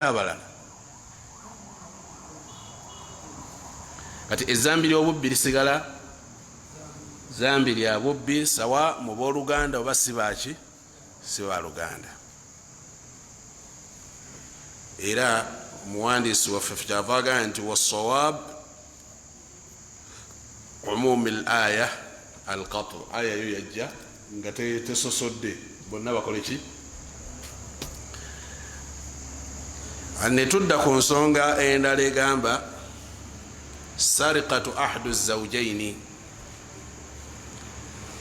abalala kati ezambi ly'obubbi lisigala zambi lya bubbi sawa mu booluganda oba sibaki sibaluganda. Era omuwandiisi waffe kyava agamba nti wasawab umumi al-aya al-qatr, aya yo yajja nga tesosodde bonna bakole ki. Netudda ku nsonga endala egamba sariqatu ahadu zawjaini,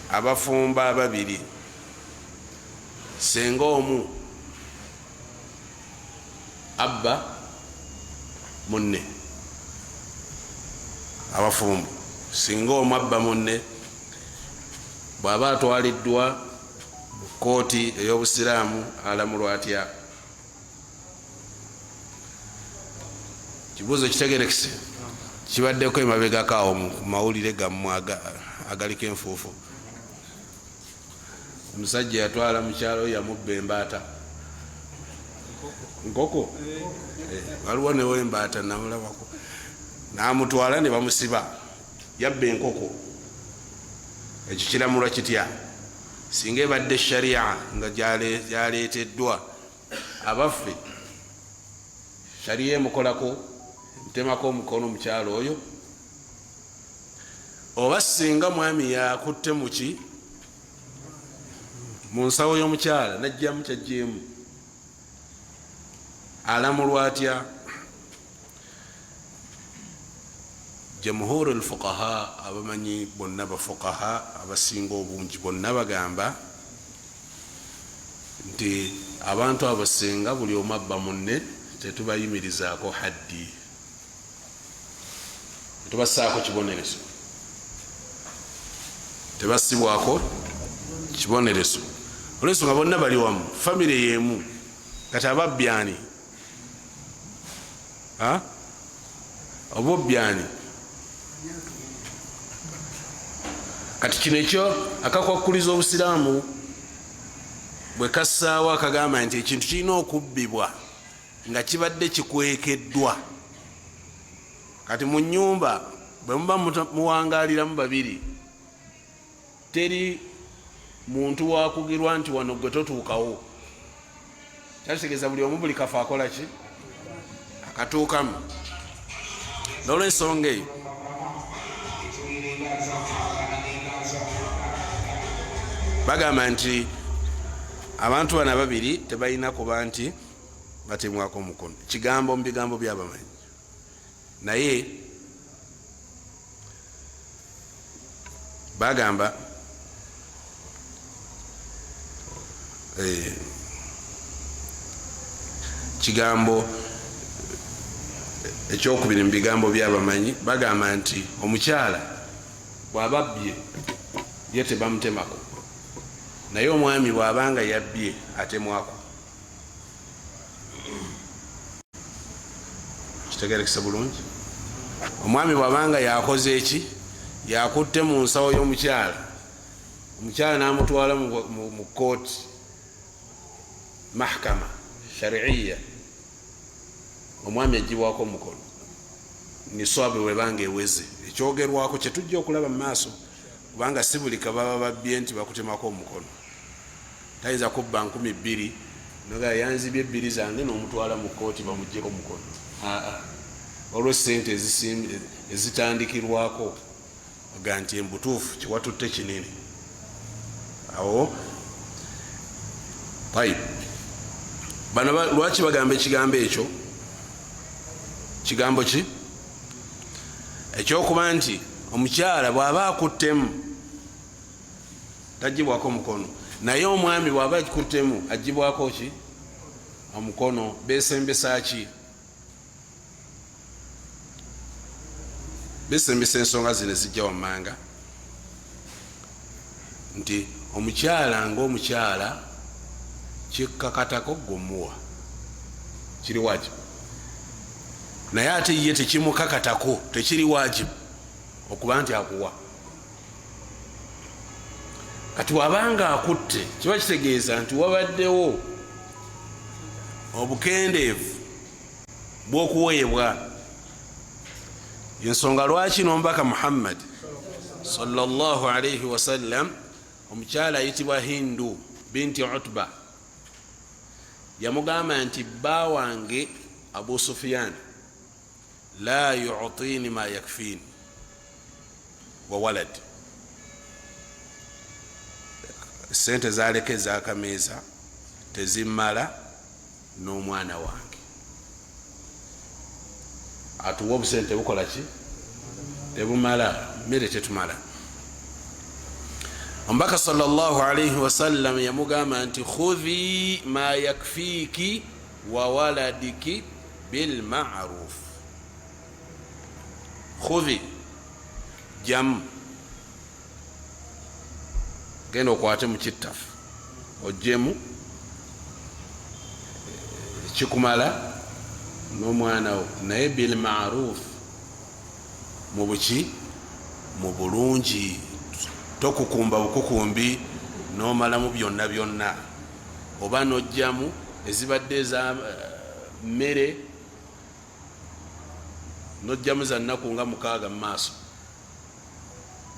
abafumba ababiri senga omu abba munne, abafumbu singa omu abba munne bw'aba atwaliddwa mu kooti ey'obusiraamu alamulwa atya? Kibuuzo kitegerekese kibaddeko emabegako awo mu mawulire gammwe agaliko enfuufu. Omusajja yatwala mukyalo yamubba embaata nkoko, waliwo newo embaata namulabako, namutwala ne bamusiba, yabba enkoko. Ekyo kiramulwa kitya? Singa ebadde sharia nga gyaleeteddwa abaffe, sharia emukolako ntemako omukono mukyalo oyo, oba singa mwami yakutte muki mu nsawo y'omukyala najjamu kyajjeemu, alamulwa atya? Jamhuru al-fuqaha, abamanyi bonna bafuqaha abasinga obungi bonna bagamba nti abantu abasinga buli omu abba munne tetubayimirizaako haddi, tebassaako kibonerezo, tebassibwako kibonerezo olwensonga bonna bali wamu, famire yemu. Kati ababbyani obubbyani, kati kino ekyo akakwakuliza obusiraamu bwe kassaawo akagamba nti ekintu kirina okubbibwa nga kibadde kikwekeddwa. Kati mu nyumba bwe muba muwangaliramu babiri, teri muntu wakugirwa nti wano gwe totuukawo. Kyakitegeeza buli omu buli kafa akola ki? Akatuukamu. N'olwensonga eyo bagamba nti abantu bana babiri tebalina kuba nti batemwako omukono. Kigambo mu bigambo byabamanyi, naye bagamba kigambo ekyokubiri mu bigambo byabamanyi, bagamba nti omukyala bw'ababbye ye tebamutemako, naye omwami bw'abanga yabbye atemwako. Kitegerekese bulungi? Omwami bw'abanga yakoze eki, yakutte mu nsawo y'omukyala, omukyala n'amutwala mu kooti mahkama shari'iyya, omwami agibwako omukono niswabe webanga eweze. Ekyogerwako kyetujja okulaba mu maaso, kubanga si buli kababa babbye nti bakutemako omukono. Tayinza kubba 2,000 noga yanzibye 2 zange n'omutwala mu kooti bamuggyeko omukono. Olwo sente ezitandikirwako aga nti embutuufu kiwatutte kinene awo. Bano lwaki bagamba ekigambo ekyo? Kigambo ki? Ekyokuba nti omukyala bw'aba akuttemu tagibwako omukono, naye omwami bw'aba akuttemu agibwako ki? Omukono. Besembesa ki? Besembesa ensonga zino zijja wammanga nti omukyala ng'omukyala kikkakatako gwomuwa kiri wajibu, naye ate ye tekimukakatako tekiri wajibu okuba nti akuwa. Kati wabanga akutte kiba kitegeeza nti wabaddewo obukendeevu bw'okuweebwa. ensonga lwaki n'omubaka Muhammad sallallahu alayhi wasallam omukyala ayitibwa Hindu binti Utba yamugamba nti bba wange Abu Sufyan la yu'tini ma yakfini wa walad, sente zaleke ez'akameeza tezimala n'omwana wange, atuwa obusente bukola ki? Tebumala, mmere tetumala. Omubaka sallallahu alayhi wasallam yamugamba nti khudhi ma yakfiki wa waladiki bil ma'ruf. Khudhi jamu, genda okwate mu kittafu ojjemu kikumala n'omwana wo, naye bil ma'ruf, mu buki? Mu bulungi. Tokukumba bukukumbi n'omalamu byonna byonna, oba n'ojjamu ezibadde za mmere n'ojjamu za nnaku nga 6 mu maaso,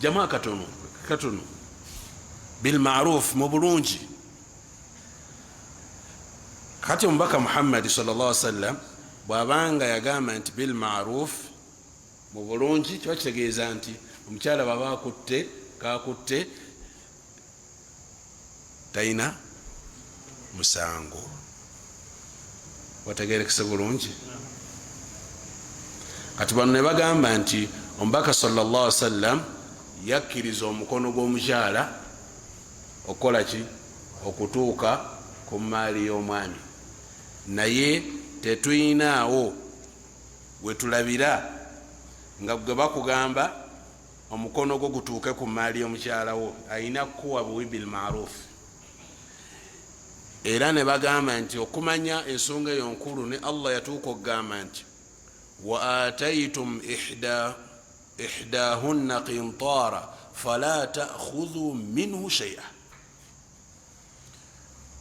jamu akatono katono. Bil ma'ruf, mu bulungi. Kati omubaka Muhammad sallallahu alaihi wasallam bw'abanga yagamba nti bil ma'ruf, mu bulungi, kiba kitegeeza nti omukyala baba kakutte talina musango. Wategerekese bulungi? Kati bano ne bagamba nti omubaka sallallahu alaihi wasallam yakkiriza omukono gw'omukyala okukola ki? Okutuuka ku maali y'omwami, naye tetuyinaawo wetulabira nga gwe bakugamba omukono gwo gutuuke ku maali y'omukyala wo, ayina kuwa buwi bil ma'ruf. Era ne bagamba nti okumanya ensonga eyo nkulu, ne Allah yatuuka okugamba nti wa ataitum ihdahunna qintara fala ta'khudhu minhu shay'a.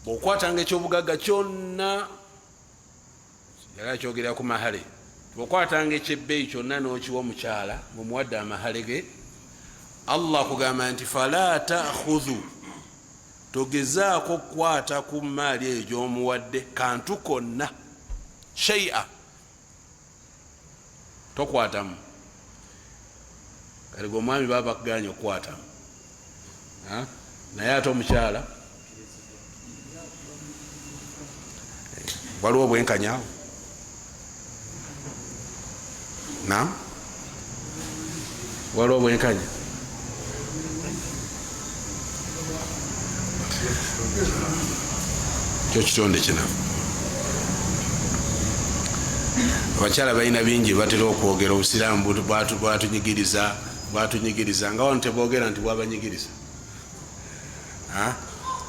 Bw'okwatanga ekyobugagga kyonna, yagala kyogerera ku mahale, bw'okwatanga ekyebbeeyi kyonna n'okiwa omukyala mumuwadde amahale ge, Allah kugamba nti fala ta'khudhu, togezaako kukwata ku maali eyo gy'omuwadde kantu konna, shay'a, tokwatamu. Kale gwe omwami baba bakuganye okukwatamu, naye ate omukyala waliwo obwenkanyawo. Naam, waliwo obwenkanya. Kyo kitonde kino abakyala balina bingi batera okwogera obusiraamu bwatunyigiriza nga wano tebogera nti bwabanyigiriza.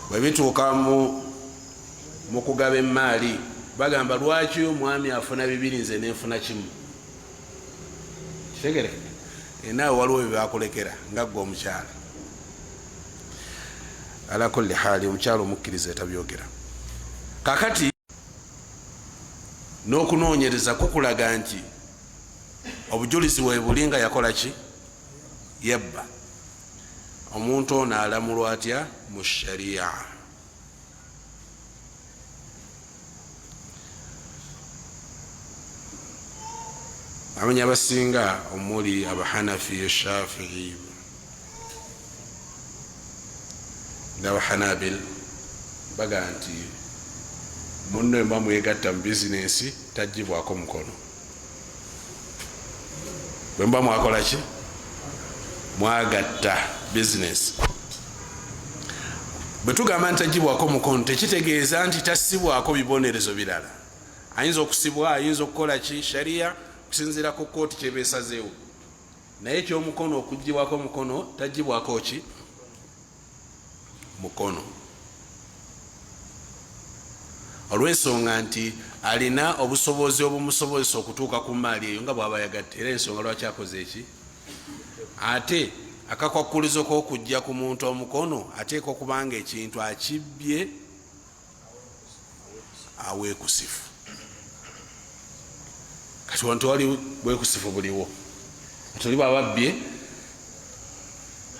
Bwe bituuka mu kugaba emaali bagamba lwaki omwami afuna 2 nze nenfuna 1. Kitegere naawe waliwo byebakulekera nga gwe omukyala. Ala kulli hali omukyala omukkiriza etabyogera. Kakati n'okunoonyereza kukulaga nti obujulizi bwe bulinga yakola ki? Yabba. Omuntu ono alamulwa atya mu sharia? Abanya abasinga omuli Abahanafi, Shafi'i n'Abahanabil baga nti munno emba mwegatta mu bizinesi tagibwako mukono. Bwe mba mwakola ki? Mwagatta bizinesi. Bwe tugamba nti tagibwako mukono tekitegeeza nti tasibwako bibonerezo birala. Ayinza okusibwa, ayinza okukola ki? Sharia kusinzira ku kooti kyebeesazeewo, naye ekyomukono okugibwako mukono tagibwako ki? Mukono. Olw'ensonga nti alina obusobozi obumusobozesa okutuuka ku maali eyo nga bw'aba yagatte. Era ensonga lwaki akoze eki? Ate akakwakulizo k'okujja ku muntu omukono ateeka okubanga ekintu akibbye aweekusifu. kati wantu wali bwekusifu buliwo tuli bababbye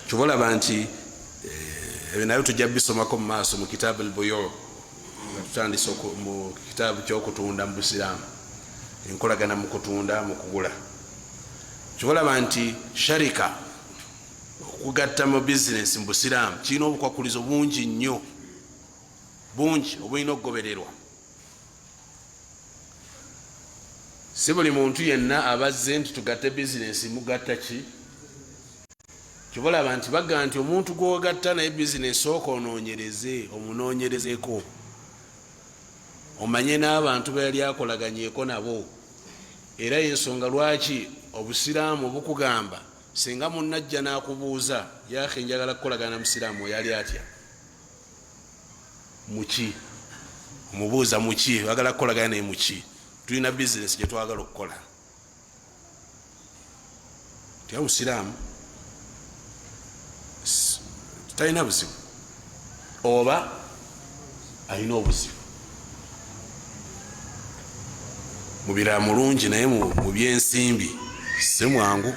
kyubalaba nti ebyo nabyo tujja bisomako mu maaso mu kitaabu al-buyu tutandise mu kitaabu ky'okutunda mu busiraamu enkolagana mu kutunda mu kugula kyubalaba nti sharika okugatta mu bizinesi mu busiraamu kirina obukwakulizo bungi nnyo bungi obulina okugobererwa si buli muntu yenna abazze nti tugatte bizinesi mugatta ki kyubalaba nti bagamba nti omuntu gwogatta naye bizinesi sooka omunoonyerezeko omanye n'abantu beyali akolaganyeko nabo era yensonga lwaki obusiraamu bukugamba singa munnajja n'akubuuza yaakhe njagala kukolagana musiraamu oyali atya muki omubuuza muki bagala kukolagana naye muki tulina bizinesi gye twagala okukola tya musiraamu talina buzibu oba alina obuzibu mubira mulungi naye mu byensimbi si mwangu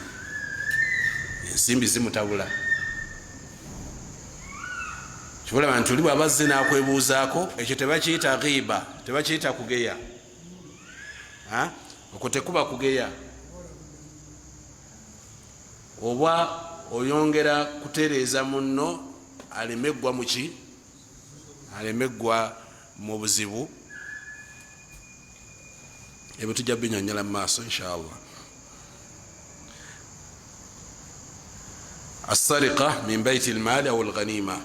ensimbi zimutabula kibulaba nti oli bwabazze nakwebuuzaako ekyo tebakiyita ghiba tebakiyita kugeya okwo tekuba kugeya oba oyongera kutereeza munno alemeggwa muki alemeggwa mu buzibu ebyo tujja binyonyola mu maaso inshallah السرقة من بيت المال أو الغنيمة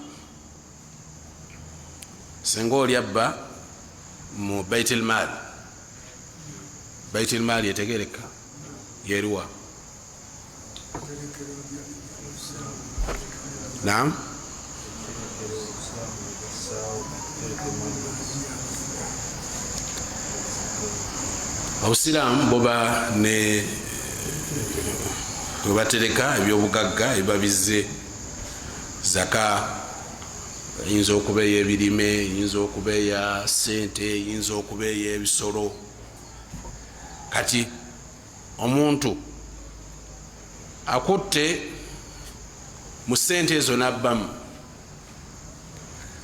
سنقول يبا مو بيت المال بيت المال يتقلك يروى نعم Obusiraamu buba ne webatereka ebyobugagga ebibabize zaka eyinza okuba ey'ebirime eyinza okuba eya sente eyinza okuba ey'ebisolo kati omuntu akutte mu sente ezo nabbamu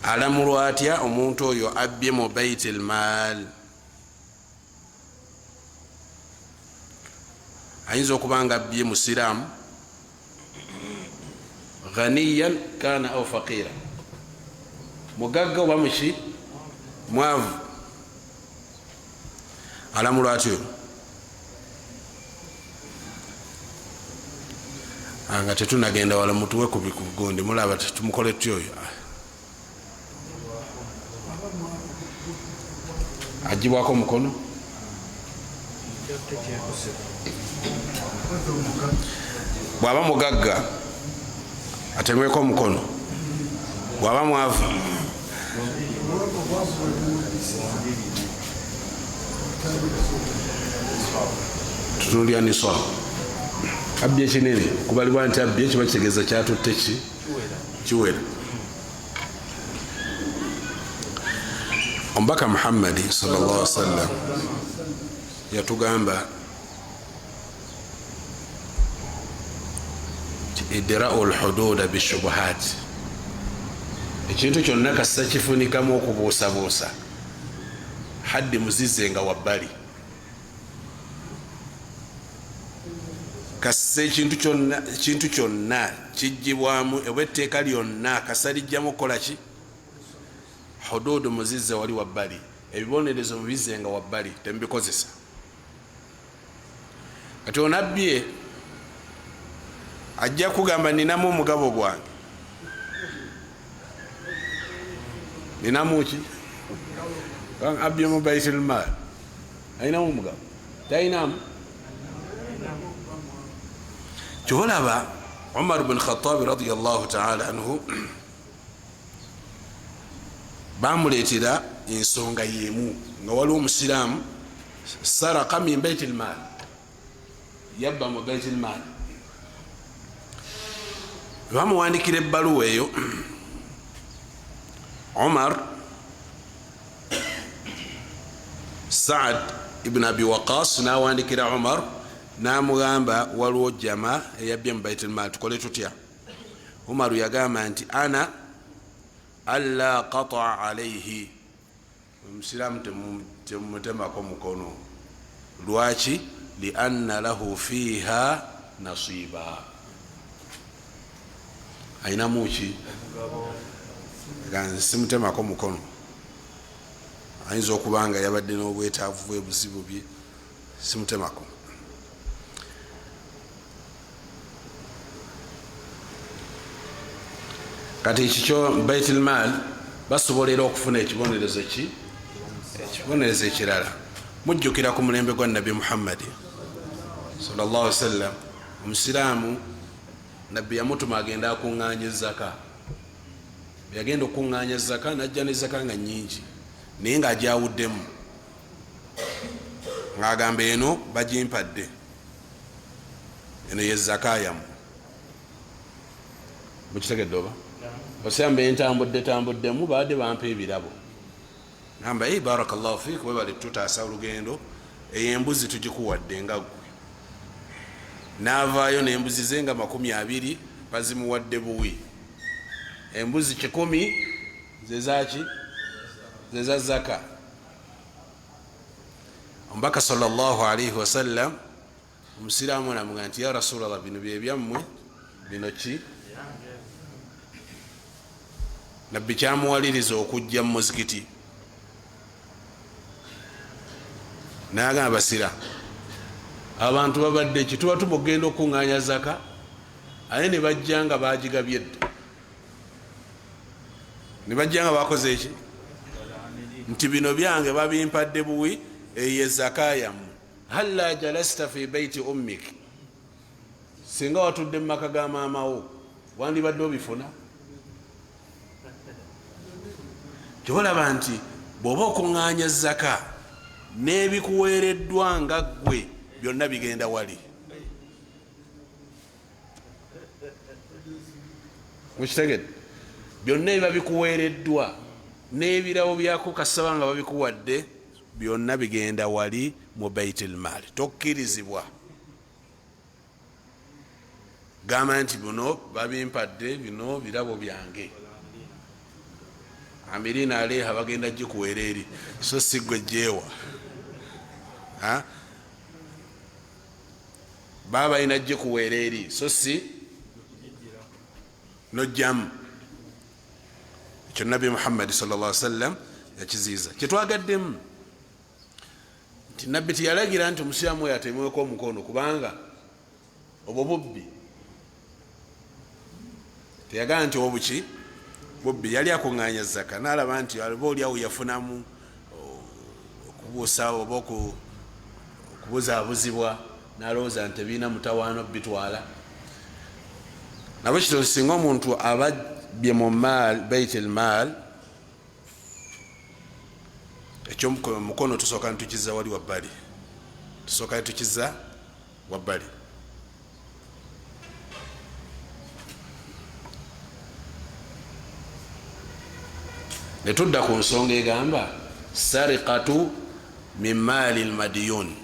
alamulwa atya omuntu oyo abbye mu baiti al-maal ayinza okuba nga abbye musiraamu ghaniyan kana au faqira mugagga oba muki mwavu alamulwa atyo nga tetunagenda wala mutuwe ku bikugundi mulaba tumukole tutyo oyo agibwako omukono bwaba mugagga atemweko omukono bwaba mwavu tutunulya niswa abbye kinene kubalibwa nti abbye kiba kitegeeza kyatutte ki kiwera omubaka Muhammadi sallallahu alaihi wasallam yatugamba idra'u al-hudud bishubuhat ekintu kyonna kassa kifunikamu okubuusabuusa haddi muzizenga wabbali kassa ekintu kyonna kijjibwamu ebwetteeka lyonna kassa lijjamu okukola ki hudud muzize wali wabbali ebibonerezo mubizenga wabbali tembikozesa kati onabbye ajja kugamba ninamu omugabo gwange ninamu ki abbye mu baitul mal ayinamu omugabo tayinamu kyolaba Umar bin Khattab radiyallahu ta'ala anhu bamuleetera ensonga yemu nga waliwo omusiraamu saraka min baitul mal yabba mu baitul mal bamuwandikira ebbaluwa eyo Umar Saad ibn abi waqas nawandikira umar namugamba waliwo jama eyabbye mu baitul mal tukole tutya umaru yagamba nti ana alla qata alayhi omusiramu temutemako mukono lwaki lianna lahu fiha nasiba ayinamuki simutemako mukono ayinza okubanga yabadde n'obwetaavu bwebuzibu bye simutemako. Kati ekikyo baitul mal basobolera okufuna ekibonerezo ekibonerezo ekirala. Mujjukira ku mulembe gwa Nabi Muhammad sallallahu alaihi wasallam, omusiraamu nabbi yamutuma agenda akuŋŋaanya zaka. Yagenda okuŋŋaanya zaka najja ne zaka nga nnyingi naye ng'agyawuddemu ng'agamba eno bagimpadde, eno ye zaka yamu. Mukitegedde oba? Osambe tambuddemu baadde bampa ebirabo. Namba barakallahu fiik, webale tutaasa olugendo, embuzi tugikuwadde nga ggwe. N'avaayo n'embuzi ze nga 20 bazimuwadde buwi. Embuzi 100 zezaki zeza zaka. Omubaka sallallahu alaihi wasallam omusiraamu namuga nti ya rasulallah, bino byebyammwe, bino ki? Nabbi kyamuwaliriza okujja mu muzikiti n'agamba basira abantu babadde ki tuba tumugenda okuŋŋaanya zaka aye ne bajja nga bagigabye dda, ne bajja nga bakoze eki nti bino byange babimpadde buwi, eye zaka yammwe. Halla jalasta fi baiti ummik, singa watudde mu maka ga maamawo wandibadde obifuna? Kyolaba nti bw'oba okuŋŋaanya zaka n'ebikuweereddwa nga ggwe byonna bigenda wali. Mukitegedde? Byonna biba bikuweereddwa n'ebirawo byako kasaba nga babikuwadde byonna bigenda wali mu baitul mal. Tokkirizibwa gamba nti buno babimpadde, bino birabo byange, amirina aleha bagenda gikuweera eri, so si ggwe gyewa. Baba balina gikuweera eri, so si nojjamu. Ekyo Nabi Muhammad sallallahu alaihi wasallam yakiziiza. Kyetwagaddemu nti nabbi tiyalagira nti omusiraamu oyo atemweko omukono, kubanga obwo bubbi. Teyagamba nti obuki bubbi. Yali akuŋŋaanya zaka n'alaba nti aliba oliawo yafunamu okubuusa oba okubuzaabuzibwa, n'alowooza nti ebiina mutawaano bitwala. Nabo kito singa omuntu ababbye mu baitul mal, ekyo mukono tusooka nitukiza wali wabbali, tusooka nitukiza wabbali. Netudda ku nsonga egamba sariqatu min maali almadiyun,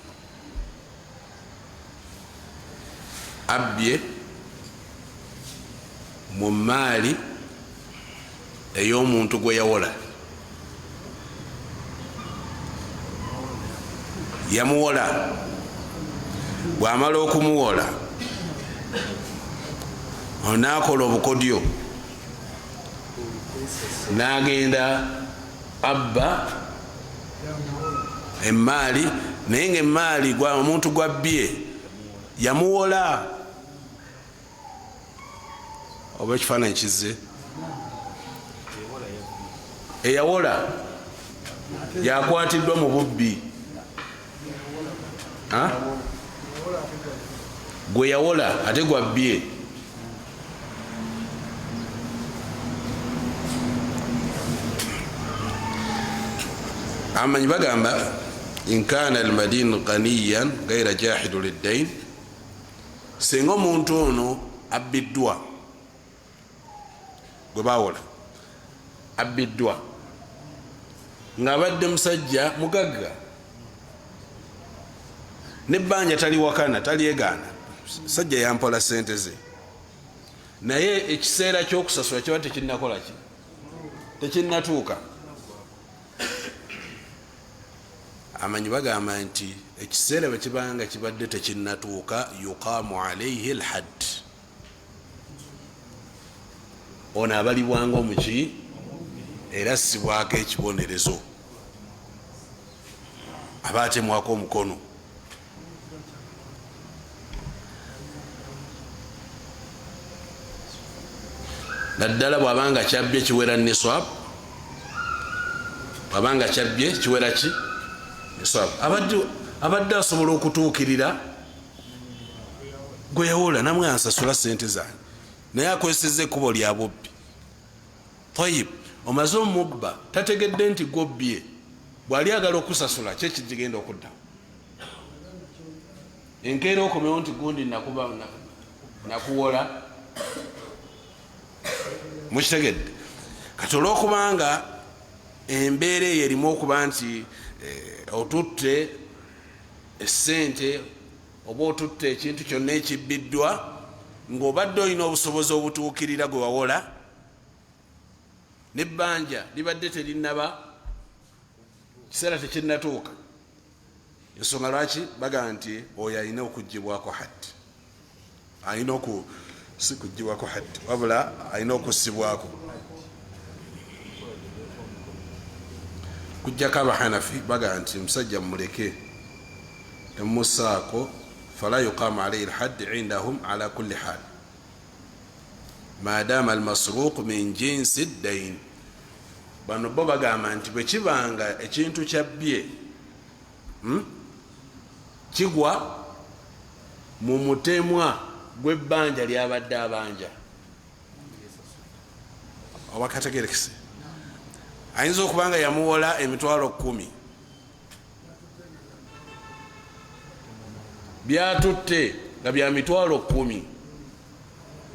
abbye mu maali ey'omuntu gwe yawola. Yamuwola, bw'amala okumuwola onaakola obukodyo n'agenda abba emaali, naye nga emaali omuntu gwabbye yamuwola. Oba ekifaananyi kizze, eyawola yakwatiddwa mu bubbi. Gwe yawola ate gwabbye. Amanyi bagamba in kana almadinu ganiyan gaira jahidu liddain, singa omuntu ono abbiddwa, gwe bawola abbiddwa ng'abadde musajja mugagga, nebbanja taliwakana talyegaana sajja yampola sente ze naye ekiseera kyokusasula kiba tekinnakola ki tekinnatuuka. amanyi bagamba nti ekiseera bwe kibanga kibadde tekinnatuuka yuqaamu alaihi lhadd, ono abalibwanga omuki era assibwako ekibonerezo aba atemwako omukono. naddala bwabanga kyabbye kiwera niswab, bwabanga kyabbye kiwera ki niswab, abadde asobola okutuukirira gwe yawola namwe ansasula sente zange naye akozeseza ekkubo lya bubbi. tayib omaze omubba tategedde nti gobbye, bwali agala okusasula kyekigenda okuddawo. enkeera okomewo nti gundi nakuba nakuwola, mukitegedde kati olwokubanga embeera eyo erimu okuba nti otutte esente oba otutte ekintu kyonna ekibbiddwa ng'obadde olina obusobozi obutuukirira gwe wawola nebbanja libadde terinaba kiseera tekinnatuuka, ensonga lwaki baga nti oyo alina okugibwako haddi, alina si kugibwako haddi wabula alina okusibwako. kujjako abahanafi baga nti musajja mumuleke temusaako fala yuqamu alaihi lhaddi indahum ala kulli hal madama almasruq min jinsi ddain. bano bo bagamba nti bwe kibanga ekintu kyabbye kigwa mu mutemwa gw'ebbanja lyabadde abanja oba kategerekese, ayinza okubanga yamuwola emitwalo 10 byatutte nga bya mitwalo 10,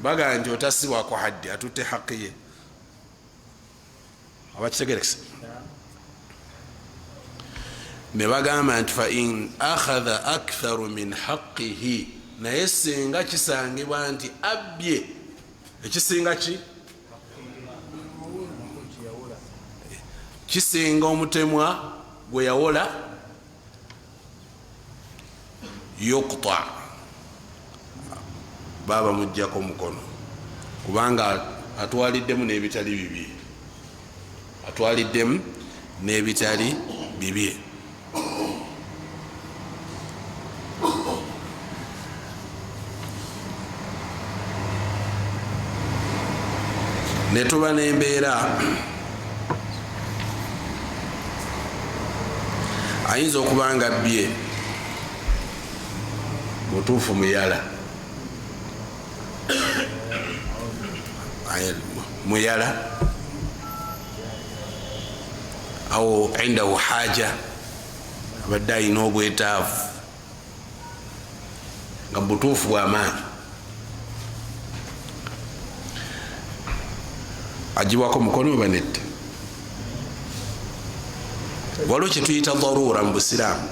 baga nti otasibwako haddi, atutte haqi ye. oba kitegerekese, ne bagamba nti fa in akhadha aktharu min haqqihi, naye singa kisangibwa nti abbye ekisinga ki kisinga omutemwa gwe yawola, yuqta, baba mujjako mukono kubanga atwaliddemu n'ebitali bibye, atwaliddemu n'ebitali bibye. netuba nembeera ayinza okubanga bbye mutuufu muyala, muyala awo indahu haja, abadde alina obwetaavu nga butuufu bwamaanyi, agibwako mukono oba nedda. waliwo kyetuyita darura mu busiraamu,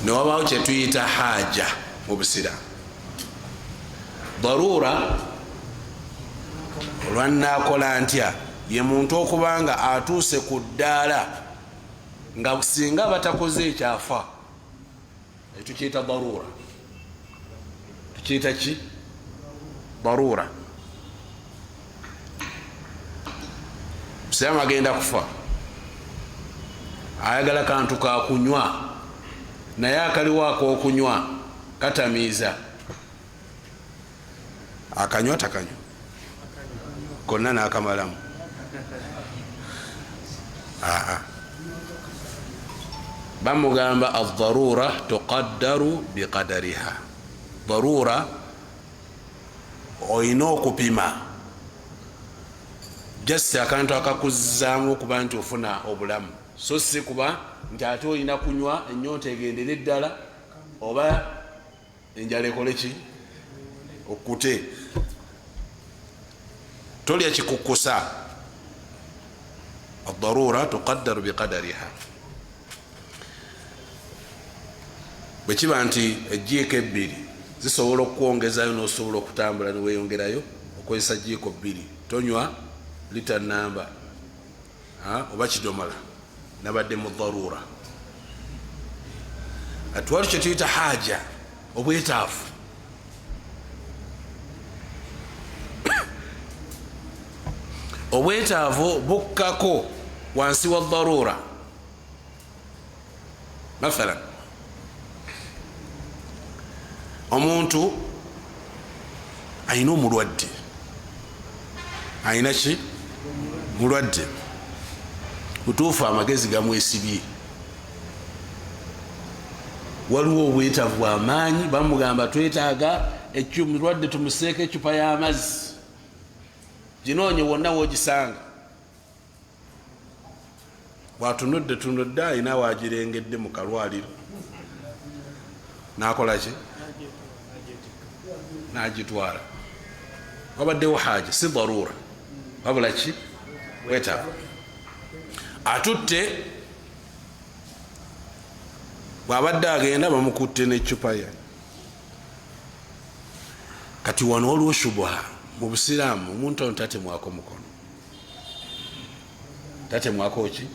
newabaawo kyetuyita haja mu busiraamu. darura olwanakola ntya ye muntu okubanga atuuse ku ddaala nga singa batakoze ekyafa, tukiyita darura. tukiyita ki darura? musiraamu agenda kufa, ayagala kantu kakunywa naye akaliwo akokunywa katamiiza, akanywa takanywa konna nakamalamu. bamugamba aldarura tuqaddaru biqadariha. darura oyina okupima just akantu akakuzaamu okuba nti ofuna obulamu, so si kuba nti ate olina kunywa ennyonta egendera eddala oba enjala ekole ki okute, tolya kikukusa. الضرورة تقدر بقدرها. bwekiba nti ejiiko ebbiri zisobola okukwongezayo nosobola okutambula niweyongerayo okozesa jiiko bbiri tonywa lita namba oba kidomola nabadde mu dharura. Atuwali kyetuyita haja obwetaavu. Obwetaavu bukkako wansi wa dharura. Mathalan omuntu ayina omulwadde, ayina ki mulwadde butuufu amagezi gamwesibye, waliwo obwetaavu bwamaanyi, bamugamba twetaaga mulwadde tumuseeko ecupa y'amazzi, ginoonye wonna wogisanga. Bwatunudde tunudde ayina wagirengedde mu kalwaliro, nakola ki nagitwala. Wabaddewo haja, si dharura, wabula ki wetaavu. Atutte bwabadde agenda bamukutte n'ecupa ye. Kati wano waliwo shubuha mu Busiraamu, omuntu ono tatemwako mukono, tatemwako ki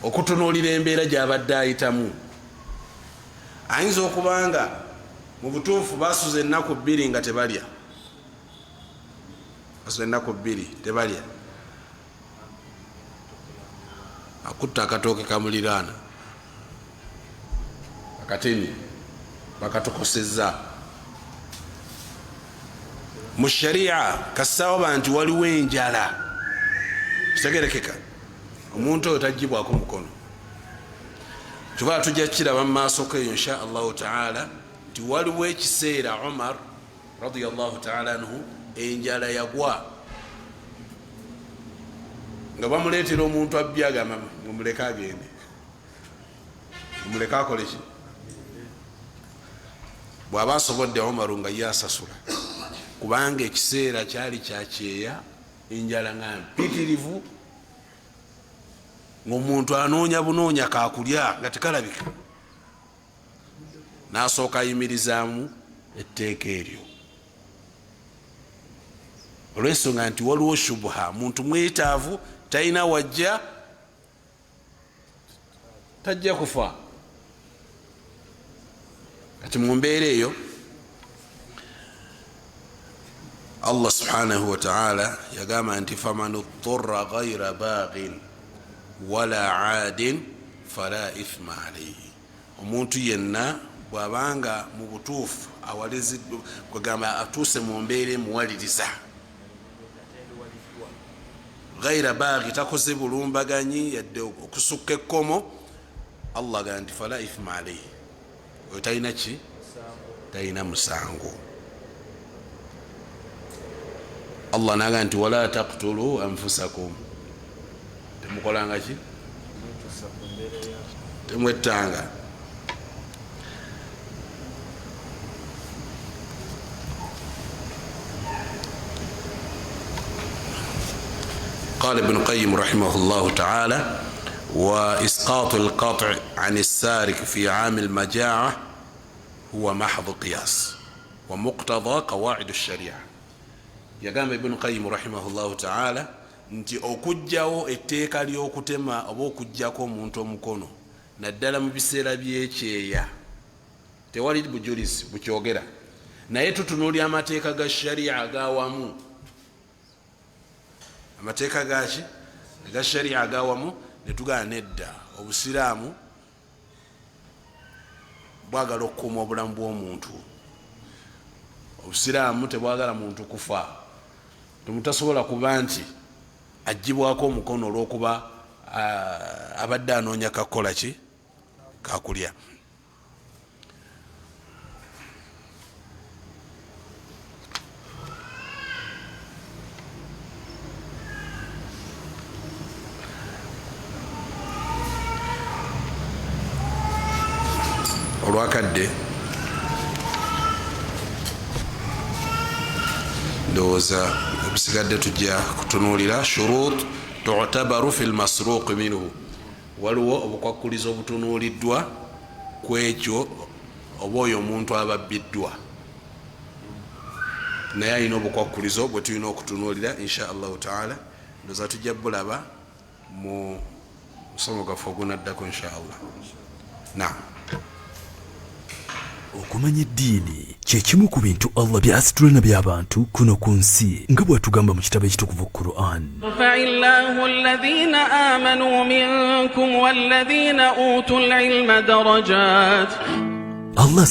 okutunuulira embeera gy'abadde ayitamu. Ayinza okubanga mu butuufu basuza ennaku bbiri nga tebalya, basuza ennaku bbiri tebalya, akutta akatooke kamuliraana akatemi bakatokosezza. Mu sharia kassawo banti waliwo enjala, kitegerekeka, omuntu oyo tagibwako mukono. Kyova tujja kiraba mu maaso keyo insha Allahu taala nti waliwo ekiseera Umar radiyallahu taala anhu enjala yagwa, nga bamuleetera omuntu abbye, agamba mumuleke agende, mumuleke akole ki. Bw'aba asobodde Umaru nga ye asasula, kubanga ekiseera kyali kyakyeya, enjala nga mpitirivu, ng'omuntu anoonya bunoonya kakulya nga tekalabika. N'asooka ayimirizaamu etteeka eryo olw'ensonga nti waliwo shubuha, muntu mwetaavu talina wajja, tajja kufa. Kati mu mbeera eyo Allah subhanahu wa ta'ala yagamba nti faman utturra ghayra baghin wala aadin fala ithma alayhi. Omuntu yenna bwabanga mu butuufu awaliziddwa, kwegamba atuuse mu mbeera emuwaliriza, ghayra baghi, takoze bulumbaganyi yadde okusukka ekkomo, Allah gamba nti fala ithma alayhi, oyo talina ki, talina musango. Allah naga nti wala taqtulu anfusakum, temukolanga ki, temwettanga. قال ابن القيم رحمه الله تعالى وإسقاط القطع عن السارق في عام المجاعة هو محض قياس ومقتضى قواعد الشريعة. يقام ابن القيم رحمه الله تعالى nti okujjawo etteeka ly'okutema oba okujjako omuntu omukono naddala mu biseera by'ekyeya tewali bujulizi bukyogera, naye tutunuulya amateeka ga sharia agawamu, amateeka gaki ga sharia agawamu, netugana nedda Obusiraamu bwagala okukuuma obulamu bw'omuntu. Obusiraamu tebwagala muntu kufa, temutasobola kuba nti agibwako omukono olw'okuba abadde anoonya kakola ki kakulya. Olwakadde ndowooza ebisigadde tujja kutunuulira shurut tu'tabaru fi lmasruq minhu. Waliwo obukwakulizo obutunuuliddwa ku ekyo oba oyo omuntu ababbiddwa naye alina obukwakkulizo bwe tulina okutunuulira insha allahu taala ndoza tujja bulaba mu musomo gwaffe ogunaddako insha allah. Naam. Okumanya eddiini kyekimu ku bintu Allah by'asitula na by'abantu kuno ku nsi nga bw'atugamba mu kitabo ekitukuvu Quran. Fa'illahu alladhina amanu minkum walladhina utul ilma darajat. Allah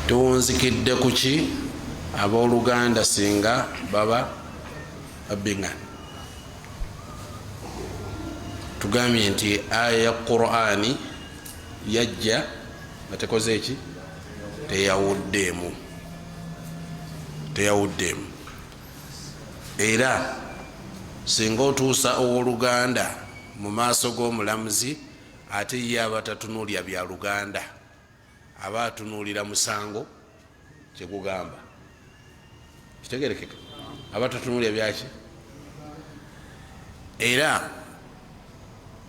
tuwunzikidde kuki abooluganda singa baba babbingana. Tugambye nti aya ya Qur'ani yajja nga tekoze eki teyawuddeemu era singa otuusa owooluganda mu maaso g'omulamuzi ate ye abatatunulya bya luganda aba atunulira musango kyegugamba kitegerekeka abatatunulya byaki era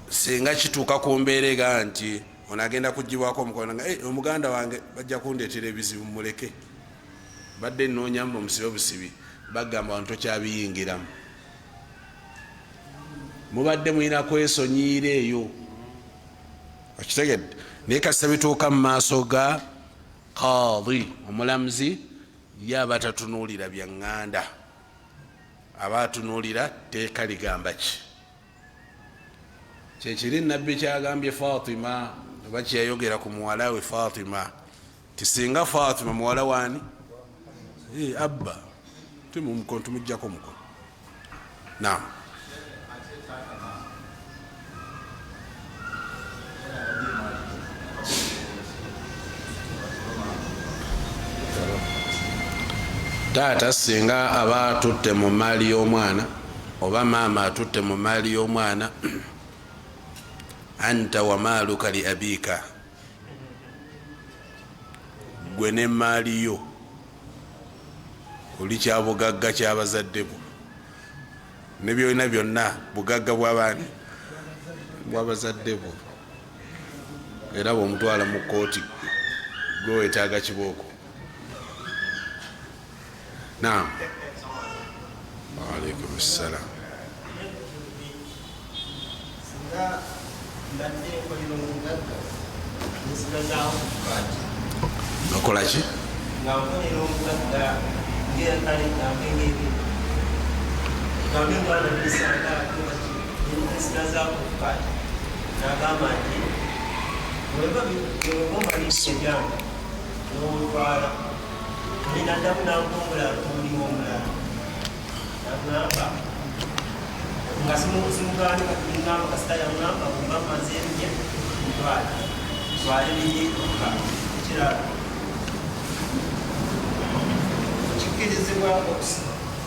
singa kituuka ku mbeera ega nti onagenda kugibwako omukono nga omuganda wange bajja kundeetera ebizibu muleke badde nnoonyamu omusibe obusibi bagamba wantu tokyabiyingiramu mubadde mulina kwesonyiira eyo okitegedde naye kasita bituuka mu maaso ga qadi omulamuzi ye abatatunulira bya ŋŋanda aba atunulira teeka ligamba ki kyekiri nabbi kyagambye Fatima oba kyeyayogera ku muwala we Fatima tisinga Fatima muwala waani abba timumukono tumujjako mukono naam taata singa aba atutte mu maali y'omwana oba maama atutte mu maali y'omwana anta wa maaluka li abika gwe ne maali yo oli kyabugagga kyabazadde bo ne byolina byonna bugagga bw'abaani bw'abazadde bo era bwomutwala mu kooti gwe wetaaga kibooko. Naam. Waalaikum salaam. Okola ki?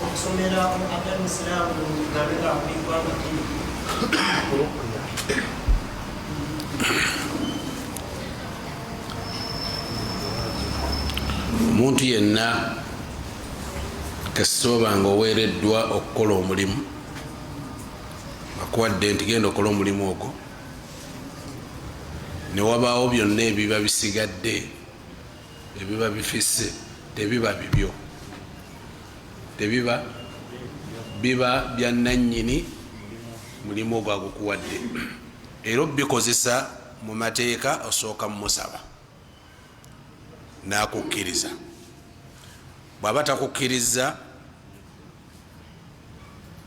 okusomera abamisiraamu mugambe nga kuliggwa amatini. Omuntu yenna kasooba nga oweereddwa okukola omulimu, akuwadde nti genda okola omulimu ogwo, ne wabaawo byonna ebiba bisigadde, ebiba bifisse, tebiba bibyo, tebiba biba bya nannyini mulimu ogwo agukuwadde. Era obikozesa mu mateeka, osooka mumusaba n'akukkiriza. Bw'aba takukkiriza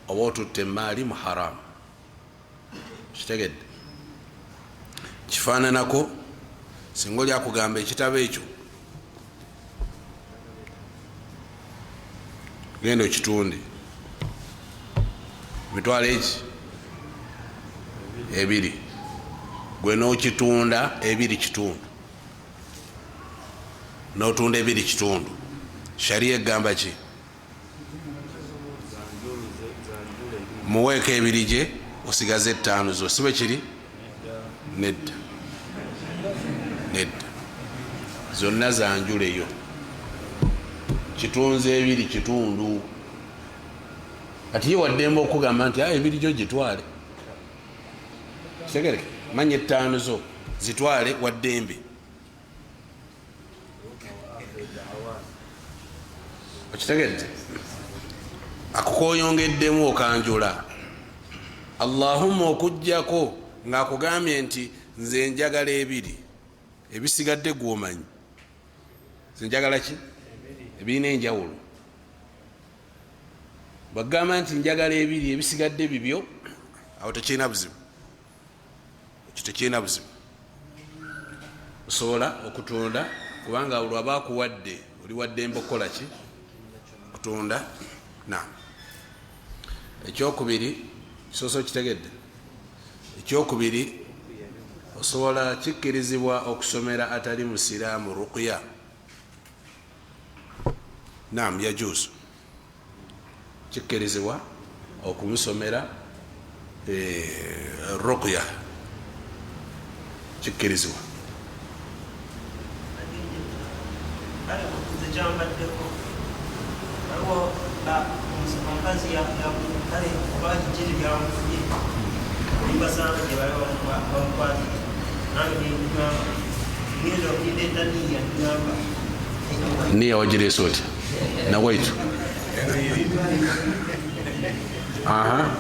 oba otutte emaali mu haramu. Kitegedde? Kifaananako singa oli akugamba ekitabo ekyo genda okitunde mitwalo eki 2, gwe n'okitunda 2 kitundu, n'otunda 2 kitundu, sharia egamba ki? Muweeko 2 gye osigaze 5 zo, si bwe kiri? Nedda, nedda, zonna zanjuleyo, kitunze 2 kitundu. Ati ye waddemba okugamba nti 2 gyo gitwale, kitegereke, manya 5 zo zitwale waddembe. Okitegedde? Akukoyongeddemu okanjula. Allahumma okujjako ng'akugambye nti nze njagala 2, ebisigadde gw'omanyi. Nze njagala ki? Ebirina enjawulo. Bagamba nti njagala 2, ebisigadde bibyo, awo tekirina buzibu. Ekyo tekirina buzibu. Osobola okutunda kubanga olwo aba akuwadde, oli waddembe okukola ki? Kutunda. Naam. Ekyokubiri, kisoso kitegedde? Ekyokubiri, osobola kikkirizibwa okusomera atali musiraamu ruqya. Naam, yajuuzu. Kikkirizibwa okumusomera ruqya. Kikkirizibwa. Niya wajireese otya? Nawaitu. Aha.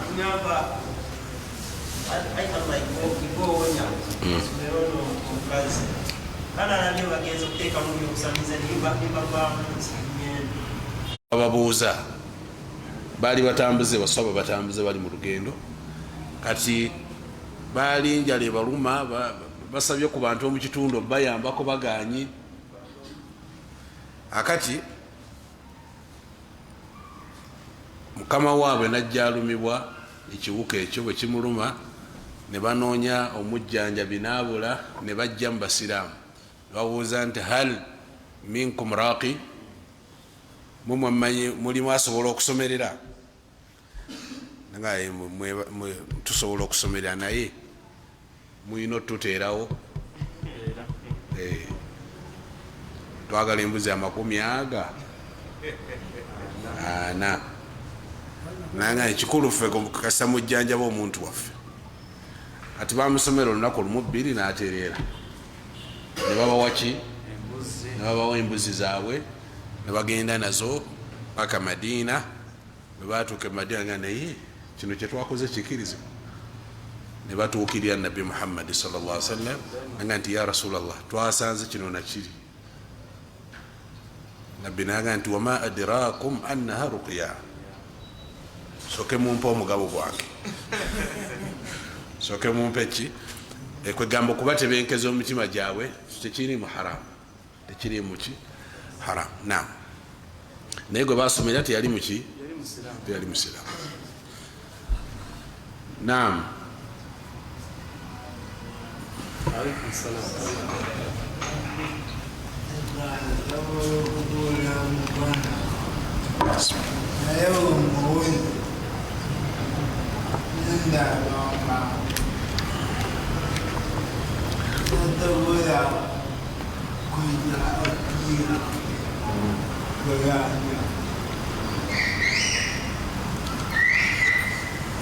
Ababuuza baali batambuze, basaba batambuze bali mu lugendo, kati baali njala ebaluma, basabye ku bantu mu kitundu bayambako baganyi. Akati mukama waabwe najja alumibwa ekiwuka ekyo, bwe kimuluma ne banoonya omujjanjabi n'abula, ne bajja mu basiraamu. Babuuza nti hal minkum raqi, mumwe mmanyi mulimu asobola okusomerera? Nga tusobola okusomerera naye muyina otuteerawo. Twagala embuzi 40 ana nanga ekikulu ffe kukasa mujjanjaba omuntu waffe. Ati bamusomera olunaku lumu 2 n'atereera. ne babawa ki ne babawa embuzi zaabwe ne bagenda nazo paka Madina. Bwe batuuka Madina nga naye kino kyetwakoze kikirizibwa. Ne batuukirira Nabbi Muhammad sallallahu alaihi wasallam nga nti ya Rasulallah twasanze kino nakiri. Nabbi naga nti wama adrakum annaha ruqya, soke mumpe omugabo gwange soke mumpe ki ekwegamba okuba tebenkeza omutima gyabwe tekiri mu haram, tekiri mu ki haram. Naam, naye gwe basomera teyali muki, teyali musiramu. Naam,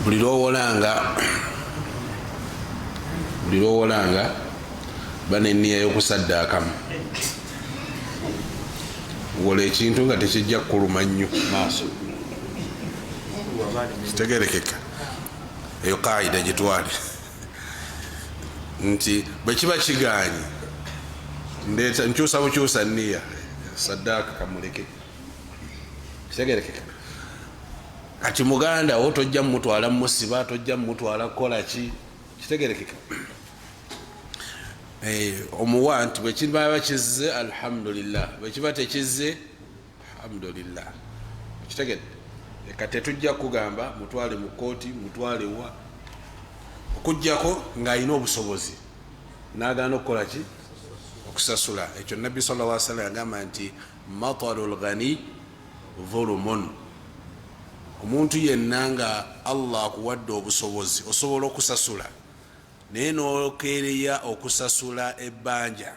buli lwowolanga bana enniya y'okusaddaakamu, wola ekintu nga tekijja kukuluma nnyo maaso, kitegerekeka. Eyo kaida gitwale nti bwe kiba kiganye ndeeta nkyusa bukyusa nniya saddaaka kamuleke, kitegerekeka. Kati muganda wo tojja mutwala musiba, tojja mutwala kukola ki, kitegerekeka. Omuwa nti bwe kiba kizze alhamdulillah, bwe kiba tekizze alhamdulillah, kitegedde. Leka tetujja kugamba mutwale mu kooti, mutwale wa, okujjako ng'alina obusobozi n'agaana okukola ki, okusasula. Ekyo Nabbi sallallahu alaihi wasallam agamba nti matalul ghani dhulumun. Omuntu yenna nga Allah akuwadde obusobozi osobola okusasula naye n'okeereya okusasula ebbanja,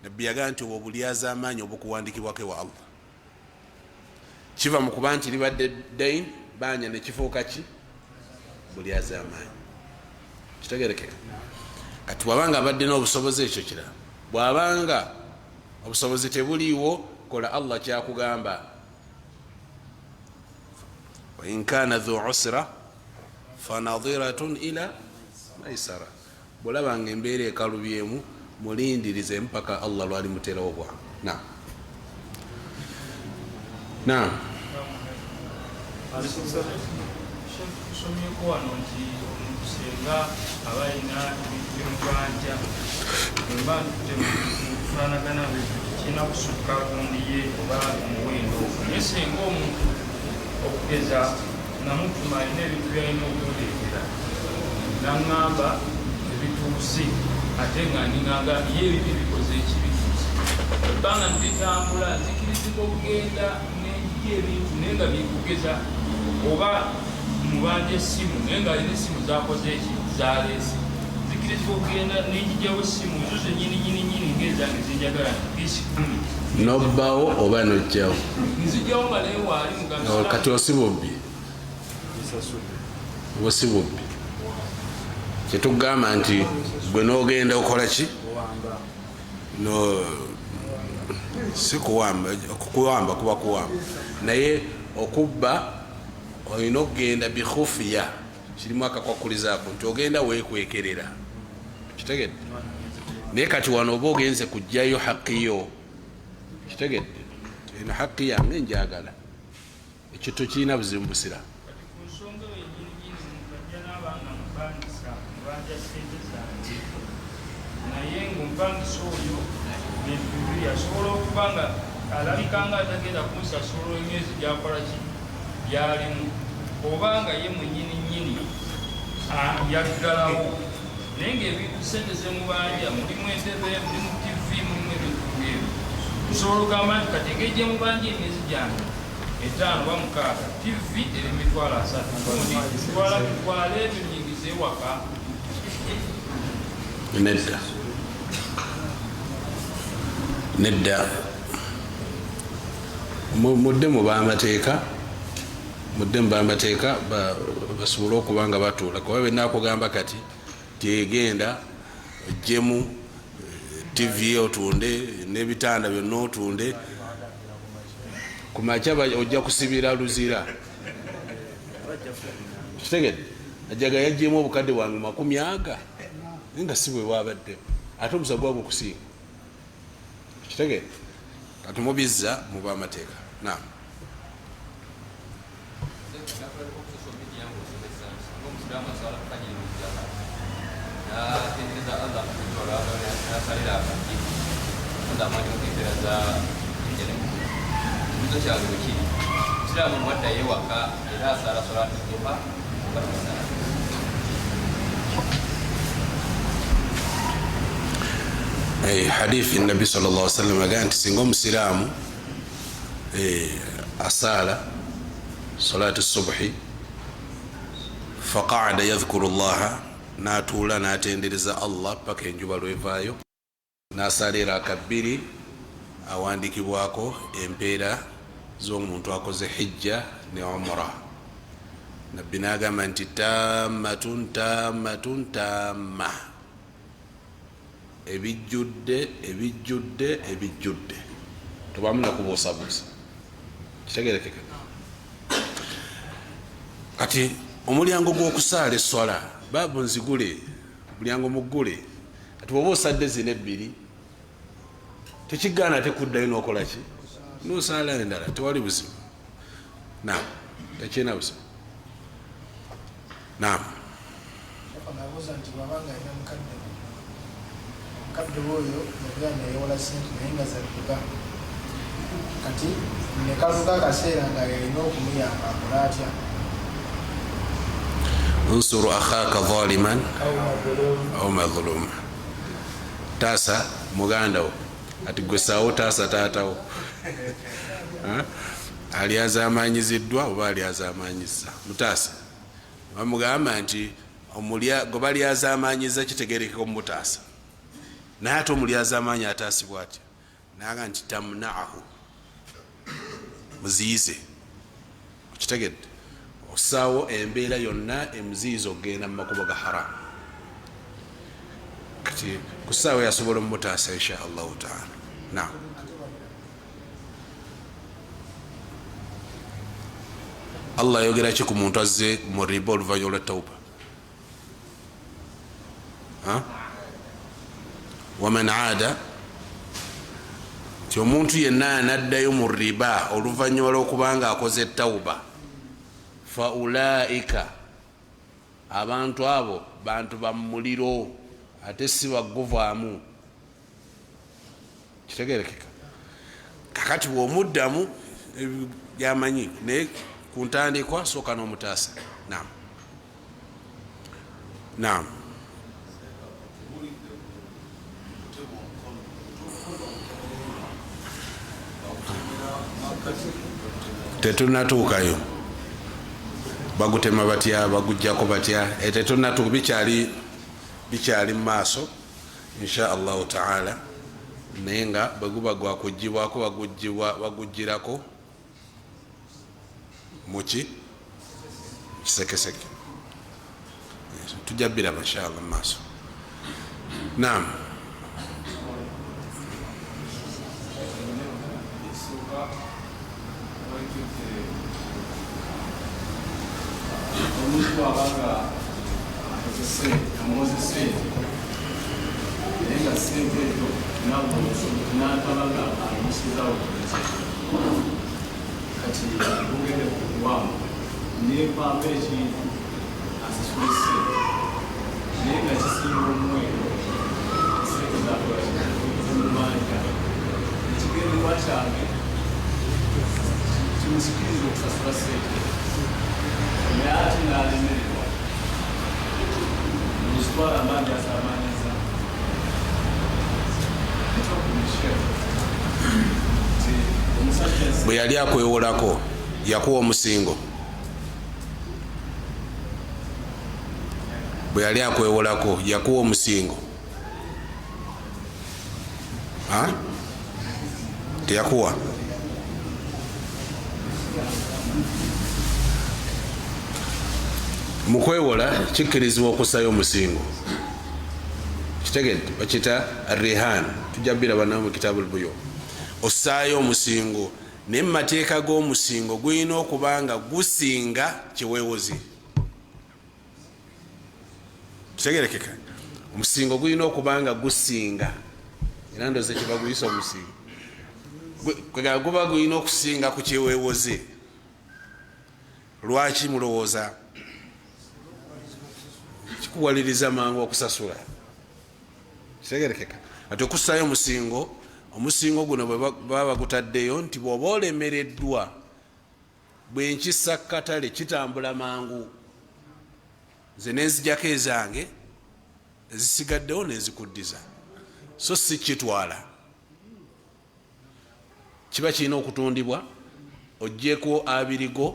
Nabbi yagamba nti obwo bulyaza amaanyi obukuwandikibwako ewa Allah. Kiva mu kuba nti libadde dain banja ne kifuuka ki, bulyaza amaanyi, kitegerekeka. Kati bwabanga abadde n'obusobozi ekyo kirala, bwabanga obusobozi tebuliiwo, kola Allah kyakugamba, wa in kana dhu usra fanadhiratun ila maisara. Bwolabanga embeera ekalubyemu mulindirize mpaka Allah lwali muterawo bwa. Naam, naam. Tusomyeko wano nti omusenga abalina ebyokwanja mba tutemufanagana kirina kusukka kundiye oba omuwendo. Naye senga omuntu okugeza namutuma alina ebintu byalina okuleetera naŋŋamba ebituusi ate nga ninganga ye ebibi bikoze ekibituusi ebbanga nditambula nzikirizibwa okugenda nenjija ebintu naye nga bikugeza oba mubanja essimu naye nga alina essimu zakoze eki zaleesi nzikirizibwa okugenda nenjijawo essimu ezo zenyininyininyini ngezange zenjagala pisi 10 nobbawo oba nojjawo nzijawo nga naye waali mugamba kati osibubbi osibubbi kyetugamba nti bwe n'ogenda okola ki no si kuwamba, kuwamba kuba kuwamba naye okubba olina okugenda bikhufiya, kirimu akakwakulizaako nti ogenda weekwekerera, kitegedde. Naye kati wano oba ogenze kujjayo haqiyo, kitegedde, eno haqi yange njagala, ekyo tokirina buzibu busira. naye ng'omupangisa oyo ebintu bibiri asobola okuba nga alabikanga atagenda kunsasula emyezi gyakola ki byalimu, obanga ye mwenyininyini yaggalawo naye ngaebisente zemubanja mulimu entebe, mulimu TV, mulimu ebintu ebyo, tusobola okugamba nti kati engeri gyemubanja emyezi gyange 5 oba 6 TV eri emitwalo 3 twala ebyo nyingiza ewaka. Nedda, nedda, mudde mubamateeka, mudde mubamateeka basobole okuba nga batuula, kuba bwe nakugamba kati tyegenda ojjemu TV otunde n'ebitanda byonna otunde kumakya ojja kusibira luzira kitegedde ajaga yajjemu obukadde bwange 100 nga si bwe bwabadde ate omusa gwabwe okusinga kitegedde kati mubizza muba amateeka naam hadithi nabi sallallahu alaihi wasallam agaa nti singa omusiraamu asaala salatu subhi faqaada yadhkuru llaha natuula natendereza Allah paka enjuba lwevaayo nasalira akabbiri awandikibwako empeera z'omuntu akoze hijja ne umra nabbi nagamba nti tammatun tammatun tamma ebijjudde ebijjudde ebijjudde tobamu nakubuusabuusa kitegerekeka kati omulyango gw'okusaala eswala baabu nzigule mulyango muggule kati bwoba osadde zino ebbiri tekigaana tekuddayo n'okolaki nosaala endala tewali buzibu naam tekirina buzibu naam mukadde oyo yagenda yewola sente naye nga zadduka kati nekaluka akaseera nga yalina okumuyamba akola atya unsuru akhaka zaliman au madhuluma taasa muganda wo ati gwesawo taasa taatawo ali azamanyiziddwa oba ali azamanyiza mutaasa bamugamba nti gwe bali azamanyiza kitegerekeka omutaasa naye ate omuli azamanyi ataasibwa atya naga nti tamnaahu muziyize okitegedde osaawo embeera yonna emuziyiza okugenda mu makubo ga haramu kati kusaawo yasobola omutaasa insha allahu taala naam Allah ayogera ki ku muntu azze mu riba oluvannyuma lwa tawba waman aada ti omuntu yenna anaddayo mu riba oluvannyuma lw'okubanga akoze tawba fa ulaika abantu abo bantu bamuliro ate si baguvaamu kitegerekeka kakati bw'omuddamu yamanyi naye ku ntandikwa sooka n'omutaasa naam naam tetunatuukayo bagutema batya bagujjako batya tetunatuuka bikyali mu maaso insha allahu taala naye nga bweguba gwakugibwako bagujjirako muki kisekeseke tujja biraba inshallah mu maaso naam omuntu abanga amuwoze sente naye nga sente ezo natalaga amusizawo kati bugende kuwamu nempamba ekintu asasula sente naye nga kisinga omwero sente zakolazimumanja ekigendebwa kyange kimusikiriza okusasula sente naye ate nalemererwa muzitwala amandi azamanyiza bwe yali akwewolako yakuwa omusingo bwe yali akwewolako yakuwa omusingo teyakuwa mukwewola kikkirizibwa okusayo omusingo kitegedde bakita arrihan tujabira bana mu kitabu al-buyu osaayo omusingo ne mateeka g'omusingo gulina okubanga gusinga kiweewozi kitegerekeka omusingo gulina okubanga gusinga era ndoze kibaguyisa omusingo guba gulina okusinga ku kiweewozi lwaki mulowooza kikuwaliriza mangu okusasula kitegerekeka ati okusaayo omusingo guno baba bagutaddeyo nti bw'oba olemereddwa bwenkisa katale kitambula mangu nze nenzijako ezange ezisigaddewo nenzikuddiza so si kitwala kiba kirina okutundibwa oggyeko 2 go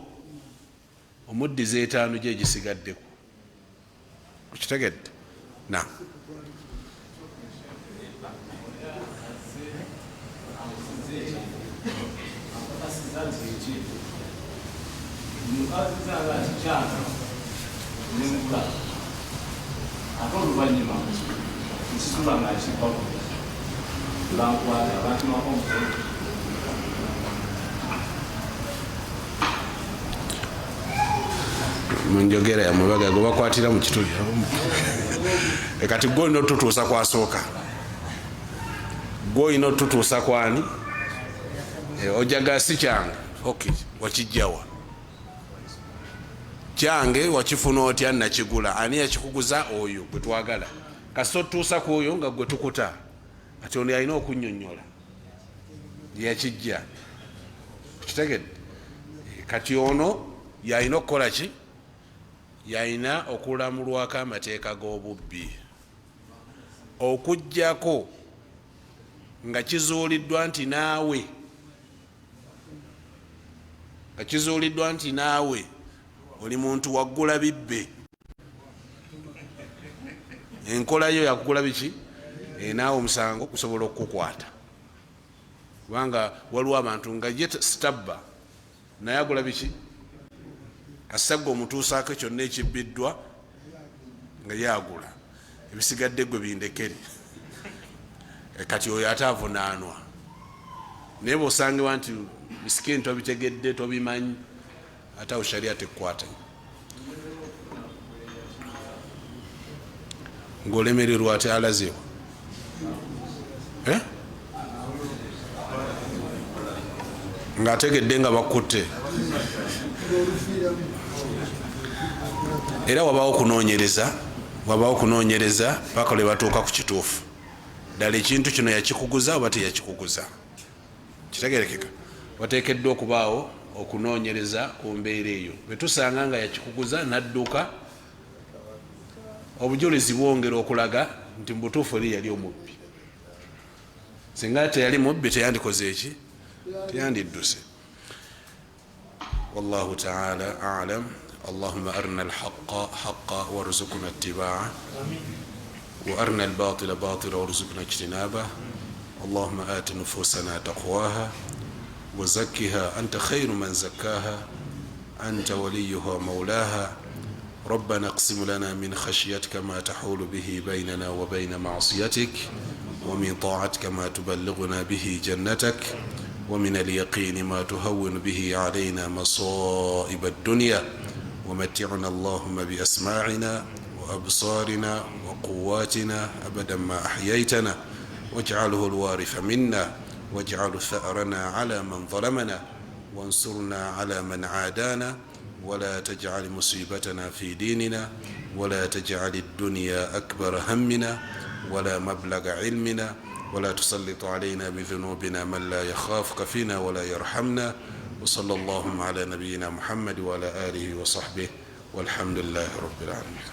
omuddiza 5 gye gisigaddeko kitegedde na munjogera yamubaga gobakwatira mu kituli kati gwe olina otutuusa kwasooka gwe olina otutuusa kwani ojaga si kyange ok wakijjawa kyange wakifuna otya nakigula ani yakikuguza oyo gwe twagala kasi otutuusa ku oyo nga gwe tukuta ati ono yalina okunyonyola yakijja kitegedde kati ono yalina okukola ki yalina okulamulwako amateeka g'obubbi okujjako nga kizuuliddwa nti naawe oli muntu waggula bibbe enkolayo yakugula biki naawe omusango kusobola okukukwata kubanga waliwo abantu nga ye sitabba naye agula biki kasagga omutuusaako kyonna ekibbiddwa nga yagula ebisigadde gwe bindekere kati oyo ate avunaanwa naye bwosangibwa nti misikini tobitegedde tobimanyi ate awo sharia tekukwatanya ngaolemererwa ate alazeewa ng'ategedde nga bakutte era wabaawo kunoonyereza paka lwe batuuka ku kituufu ddala ekintu kino yakikuguza oba teyakikuguza kitegerekeka wateekeddwa okubaawo okunoonyereza ku mbeera eyo bwetusanga nga yakikuguza nadduka obujulizi bwongera okulaga nti mubutuufu eri yali omubbi singa teyali mubbi teyandikoze eki teyandidduse والله تعالى أعلم اللهم أرنا الحق حقا وارزقنا اتباعه وأرنا الباطل باطلا وارزقنا اجتنابه اللهم آت نفوسنا تقواها وزكها أنت خير من زكاها أنت وليها مولاها ربنا اقسم لنا من خشيتك ما تحول به بيننا وبين معصيتك ومن طاعتك ما تبلغنا به جنتك ومن اليقين ما تهون به علينا مصائب الدنيا ومتعنا اللهم بأسماعنا وأبصارنا وقواتنا أبدا ما أحييتنا واجعله الوارث منا واجعل ثأرنا على من ظلمنا وانصرنا على من عادانا ولا تجعل مصيبتنا في ديننا ولا تجعل الدنيا أكبر همنا ولا مبلغ علمنا ولا تسلط علينا بذنوبنا من لا يخافك فينا ولا يرحمنا وصلى الله على نبينا محمد وعلى آله وصحبه والحمد لله رب العالمين.